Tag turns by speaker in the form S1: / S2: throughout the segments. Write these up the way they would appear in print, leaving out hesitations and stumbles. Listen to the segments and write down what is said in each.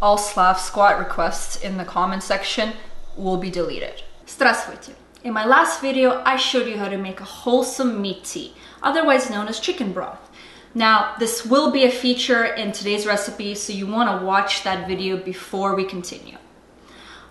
S1: All Slav squat requests in the comment section will be deleted. Здравствуйте! In my last video, I showed you how to make a wholesome meat tea, otherwise known as chicken broth. Now, this will be a feature in today's recipe, so you want to watch that video before we continue.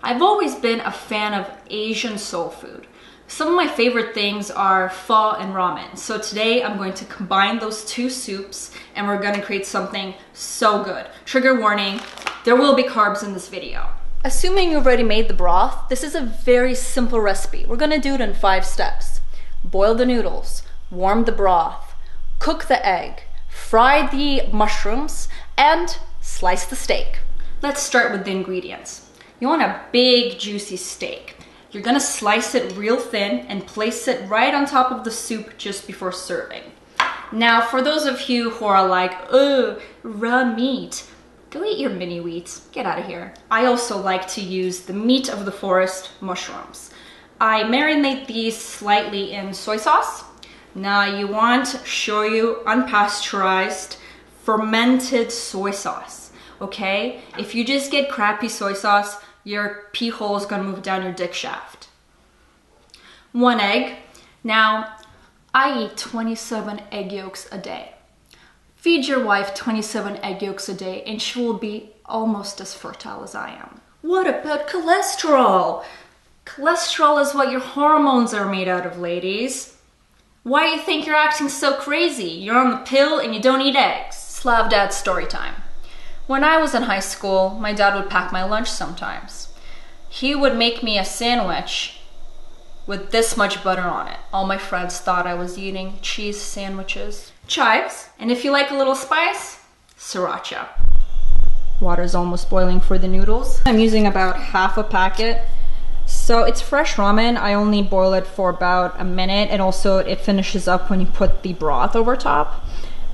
S1: I've always been a fan of Asian soul food. Some of my favorite things are pho and ramen. So today I'm going to combine those two soups and we're going to create something so good. Trigger warning, there will be carbs in this video. Assuming you've already made the broth, this is a very simple recipe. We're going to do it in 5 steps. Boil the noodles, warm the broth, cook the egg, fry the mushrooms, and slice the steak. Let's start with the ingredients. You want a big juicy steak. You're gonna slice it real thin and place it right on top of the soup just before serving. Now, for those of you who are like, ugh, raw meat, go eat your mini wheats, get out of here. I also like to use the meat of the forest mushrooms. I marinate these slightly in soy sauce. Now you want shoyu unpasteurized fermented soy sauce, okay? If you just get crappy soy sauce, your PHO is gonna move down your dick shaft. 1 egg. Now, I eat 27 egg yolks a day. Feed your wife 27 egg yolks a day and she will be almost as fertile as I am. What about cholesterol? Cholesterol is what your hormones are made out of, ladies. Why do you think you're acting so crazy? You're on the pill and you don't eat eggs. Slav dad story time. When I was in high school, my dad would pack my lunch sometimes. He would make me a sandwich with this much butter on it. All my friends thought I was eating cheese sandwiches. Chives, and if you like a little spice, sriracha. Water's almost boiling for the noodles. I'm using about half a packet. So it's fresh ramen. I only boil it for about a minute, and also it finishes up when you put the broth over top.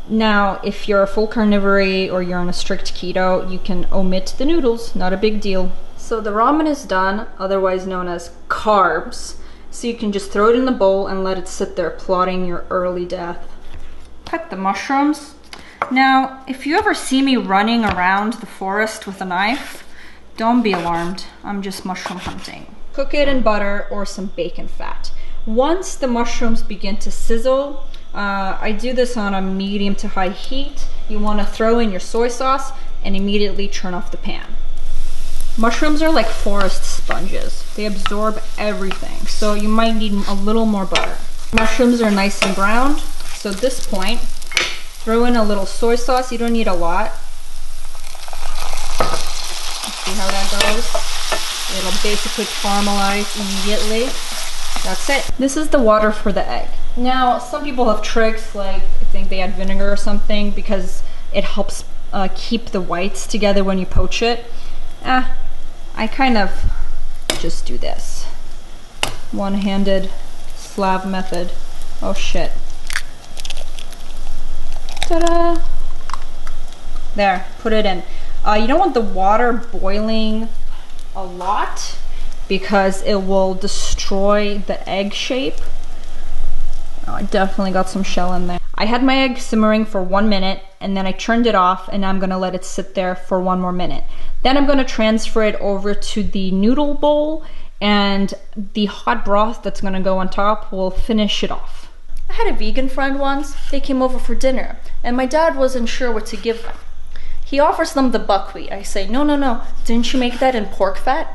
S1: Now, if you're a full carnivore or you're on a strict keto, you can omit the noodles, not a big deal. So the ramen is done, otherwise known as carbs. So you can just throw it in the bowl and let it sit there plotting your early death. Cut the mushrooms. Now, if you ever see me running around the forest with a knife, don't be alarmed, I'm just mushroom hunting. Cook it in butter or some bacon fat. Once the mushrooms begin to sizzle, I do this on a medium to high heat. You want to throw in your soy sauce and immediately turn off the pan. Mushrooms are like forest sponges. They absorb everything, so you might need a little more butter. Mushrooms are nice and browned, so at this point, throw in a little soy sauce. You don't need a lot. See how that goes? It'll basically caramelize immediately. That's it. This is the water for the egg. Now, some people have tricks, like I think they add vinegar or something because it helps keep the whites together when you poach it. I kind of just do this. One-handed Slav method. Oh shit. Ta-da! There, put it in. You don't want the water boiling a lot because it will destroy the egg shape. Oh, I definitely got some shell in there. I had my egg simmering for 1 minute and then I turned it off and I'm gonna let it sit there for 1 more minute. Then I'm gonna transfer it over to the noodle bowl and the hot broth that's gonna go on top will finish it off. I had a vegan friend once. They came over for dinner and my dad wasn't sure what to give them. He offers them the buckwheat. I say, no, didn't you make that in pork fat?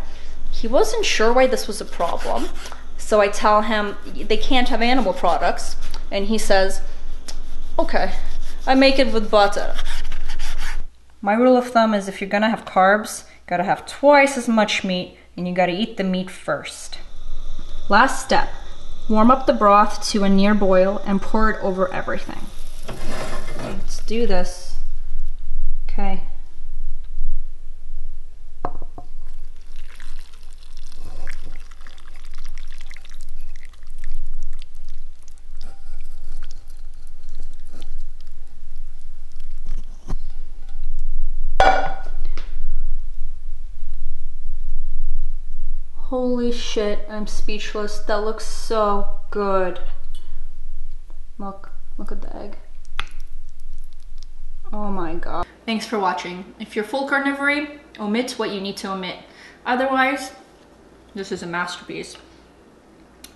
S1: He wasn't sure why this was a problem. So I tell him they can't have animal products. And he says, okay, I make it with butter. My rule of thumb is if you're gonna have carbs, you gotta have twice as much meat and you gotta eat the meat first. Last step, warm up the broth to a near boil and pour it over everything. Let's do this. Okay. Holy shit, I'm speechless. That looks so good. Look at the egg. Oh my god. Thanks for watching. If you're full carnivory, omit what you need to omit. Otherwise, this is a masterpiece.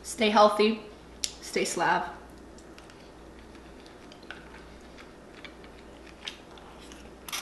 S1: Stay healthy, stay Slav.